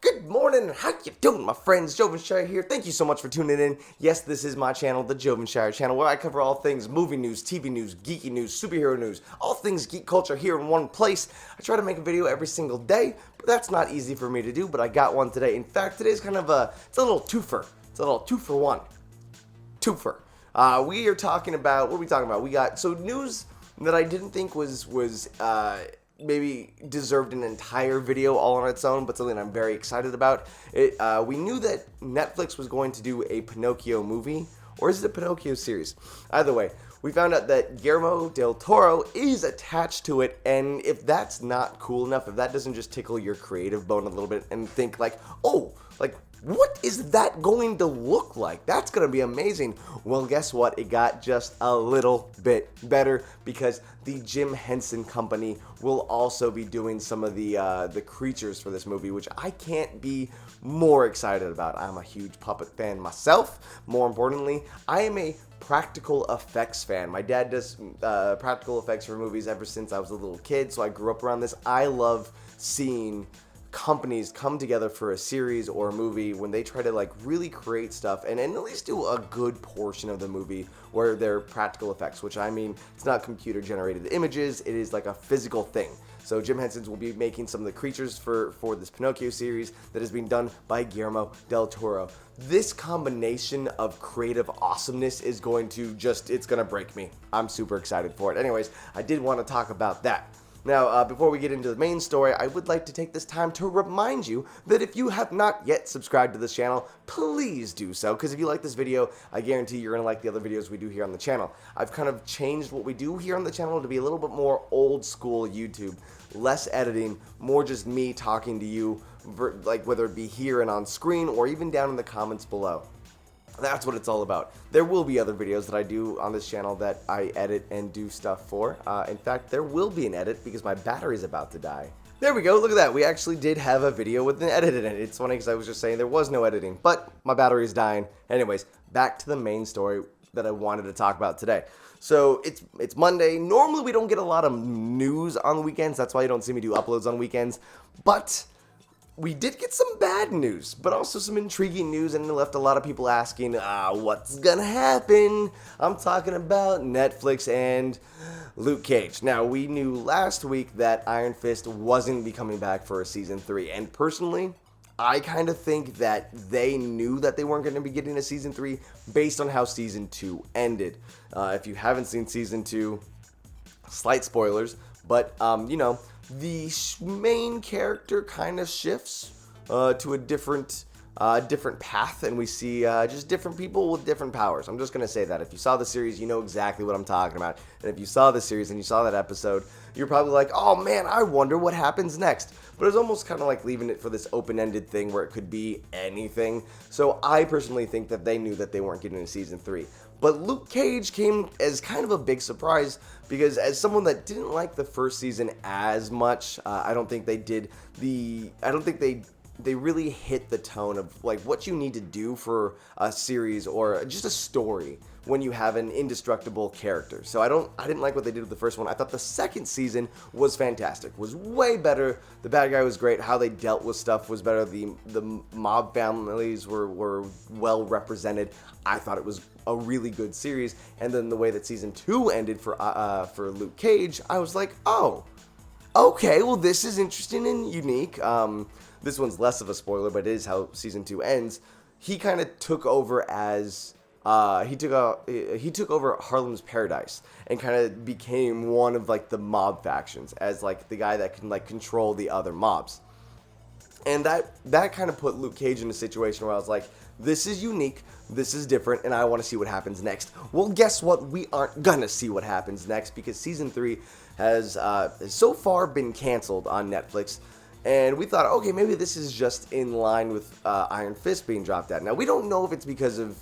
Good morning, how you doing, my friends? Jovenshire here. Thank you so much for tuning in. Yes, this is my channel, the Jovenshire channel, where I cover all things movie news, TV news, geeky news, superhero news, all things geek culture here in one place. I try to make a video every single day, but that's not easy for me to do, but I got one today. In fact, today's kind of it's a little twofer. It's a little two-for-one. Twofer. We are talking about, what are we talking about? We got, news that I didn't think was maybe deserved an entire video all on its own, but something I'm very excited about. We knew that Netflix was going to do a Pinocchio movie, or is it a Pinocchio series? Either way, we found out that Guillermo del Toro is attached to it, and if that's not cool enough, if that doesn't just tickle your creative bone a little bit and think like, oh, like, what is that going to look like? That's going to be amazing. Well, guess what? It got just a little bit better because the Jim Henson Company will also be doing some of the creatures for this movie, which I can't be more excited about. I'm a huge puppet fan myself. More importantly, I am a practical effects fan. My dad does practical effects for movies ever since I was a little kid, so I grew up around this. I love seeing companies come together for a series or a movie when they try to like really create stuff and at least do a good portion of the movie where they're practical effects, which I mean, it's not computer generated images, it is like a physical thing. So Jim Henson's will be making some of the creatures for this Pinocchio series that is being done by Guillermo del Toro. This combination of creative awesomeness is going to it's going to break me. I'm super excited for it. Anyways, I did want to talk about that. Now, before we get into the main story, I would like to take this time to remind you that if you have not yet subscribed to this channel, please do so, because if you like this video, I guarantee you're going to like the other videos we do here on the channel. I've kind of changed what we do here on the channel to be a little bit more old school YouTube, less editing, more just me talking to you, like whether it be here and on screen or even down in the comments below. That's what it's all about. There will be other videos that I do on this channel that I edit and do stuff for. In fact, there will be an edit because my battery's about to die. There we go, look at that. We actually did have a video with an edit in it. It's funny because I was just saying there was no editing, but my battery's dying. Anyways, back to the main story that I wanted to talk about today. So it's Monday. Normally we don't get a lot of news on the weekends. That's why you don't see me do uploads on weekends. But we did get some bad news, but also some intriguing news, and it left a lot of people asking, what's gonna happen? I'm talking about Netflix and Luke Cage. Now, we knew last week that Iron Fist wasn't be coming back for a season 3, and personally, I kind of think that they knew that they weren't going to be getting a season 3 based on how season 2 ended. If you haven't seen season 2, slight spoilers, but, the main character kind of shifts to a different path, and we see just different people with different powers. I'm just going to say that. If you saw the series, you know exactly what I'm talking about. And if you saw the series and you saw that episode, you're probably like, oh man, I wonder what happens next. But it's almost kind of like leaving it for this open-ended thing where it could be anything. So I personally think that they knew that they weren't getting a season 3. But Luke Cage came as kind of a big surprise because as someone that didn't like the first season as much, I don't think they really hit the tone of like what you need to do for a series or just a story when you have an indestructible character. So I didn't like what they did with the first one. I thought the second season was fantastic, was way better. The bad guy was great. How they dealt with stuff was better. The mob families were well represented. I thought it was a really good series. And then the way that season 2 ended for Luke Cage, I was like, oh, okay, well this is interesting and unique. This one's less of a spoiler, but it is how season 2 ends. He kind of took over as he took over Harlem's Paradise and kind of became one of like the mob factions as like the guy that can like control the other mobs. And that kind of put Luke Cage in a situation where I was like, this is unique, this is different, and I want to see what happens next. Well, guess what? We aren't gonna see what happens next because season 3 has so far been canceled on Netflix. And we thought, okay, maybe this is just in line with Iron Fist being dropped out. Now, we don't know if it's because of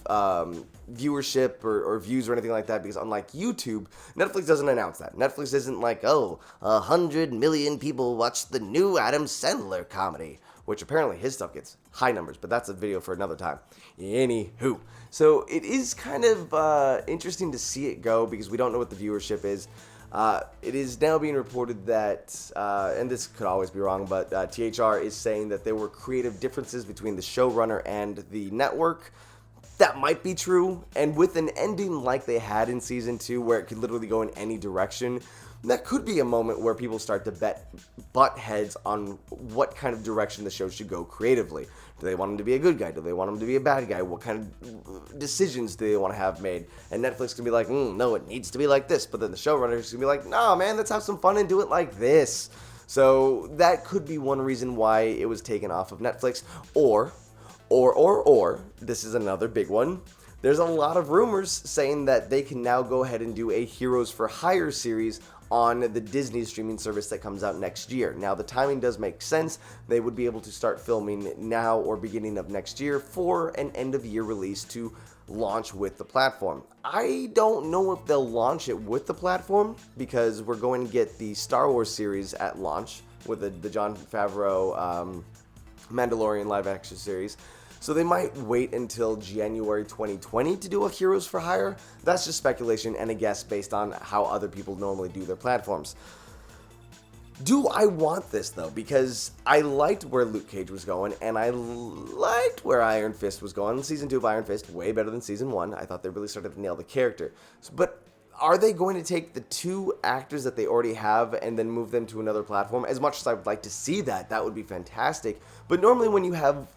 viewership or views or anything like that, because unlike YouTube, Netflix doesn't announce that. Netflix isn't like, 100 million people watched the new Adam Sandler comedy, which apparently his stuff gets high numbers, but that's a video for another time. Anywho, so it is kind of interesting to see it go because we don't know what the viewership is. It is now being reported that, and this could always be wrong, but THR is saying that there were creative differences between the showrunner and the network. That might be true, and with an ending like they had in Season 2, where it could literally go in any direction, that could be a moment where people start to butt heads on what kind of direction the show should go creatively. Do they want him to be a good guy? Do they want him to be a bad guy? What kind of decisions do they want to have made? And Netflix can be like, no, it needs to be like this. But then the showrunners can be like, no, man, let's have some fun and do it like this. So that could be one reason why it was taken off of Netflix. Or, this is another big one. There's a lot of rumors saying that they can now go ahead and do a Heroes for Hire series on the Disney streaming service that comes out next year. Now, the timing does make sense. They would be able to start filming now or beginning of next year for an end-of-year release to launch with the platform. I don't know if they'll launch it with the platform because we're going to get the Star Wars series at launch with the Jon Favreau Mandalorian live-action series. So they might wait until January 2020 to do a Heroes for Hire. That's just speculation and a guess based on how other people normally do their platforms. Do I want this, though? Because I liked where Luke Cage was going, and I liked where Iron Fist was going. Season 2 of Iron Fist, way better than Season 1. I thought they really started to nail the character. But are they going to take the two actors that they already have and then move them to another platform? As much as I would like to see that, that would be fantastic. But normally when you have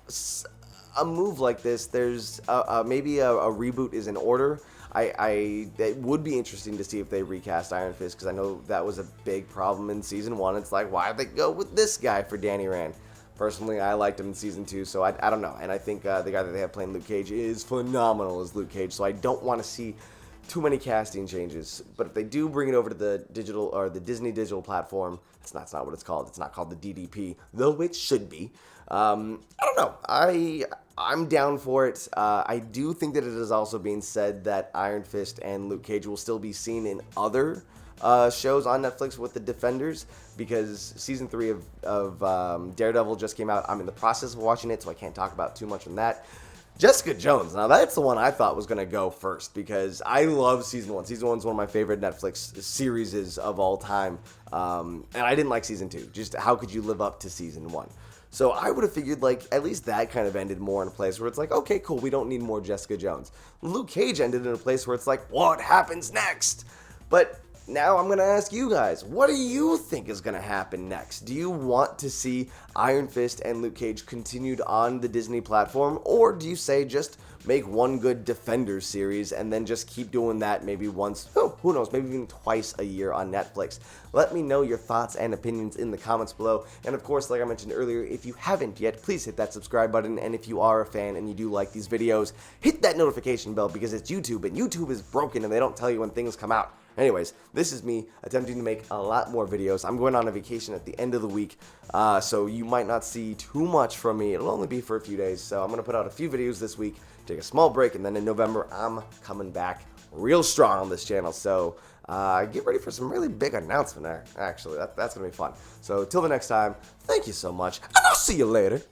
a move like this, there's maybe a reboot is in order. It would be interesting to see if they recast Iron Fist, because I know that was a big problem in Season 1. It's like, why did they go with this guy for Danny Rand? Personally, I liked him in Season 2, so I don't know. And I think the guy that they have playing Luke Cage is phenomenal as Luke Cage, so I don't want to see too many casting changes. But if they do bring it over to the digital or the Disney digital platform, it's not what it's called. It's not called the DDP, though it should be. I don't know. I'm down for it. I do think that it is also being said that Iron Fist and Luke Cage will still be seen in other shows on Netflix with the Defenders, because Season 3 of Daredevil just came out. I'm in the process of watching it, so I can't talk about too much on that. Jessica Jones, now that's the one I thought was going to go first, because I love Season 1. Season 1 is one of my favorite Netflix series of all time, and I didn't like Season 2. Just how could you live up to Season 1? So I would have figured, like, at least that kind of ended more in a place where it's like, okay, cool, we don't need more Jessica Jones. Luke Cage ended in a place where it's like, what happens next? But now I'm going to ask you guys, what do you think is going to happen next? Do you want to see Iron Fist and Luke Cage continued on the Disney platform? Or do you say just make one good Defenders series and then just keep doing that maybe once, who knows, maybe even twice a year on Netflix? Let me know your thoughts and opinions in the comments below. And of course, like I mentioned earlier, if you haven't yet, please hit that subscribe button. And if you are a fan and you do like these videos, hit that notification bell, because it's YouTube and YouTube is broken and they don't tell you when things come out. Anyways, this is me attempting to make a lot more videos. I'm going on a vacation at the end of the week, so you might not see too much from me. It'll only be for a few days, so I'm going to put out a few videos this week, take a small break, and then in November, I'm coming back real strong on this channel. So get ready for some really big announcement there, actually. That's going to be fun. So till the next time, thank you so much, and I'll see you later.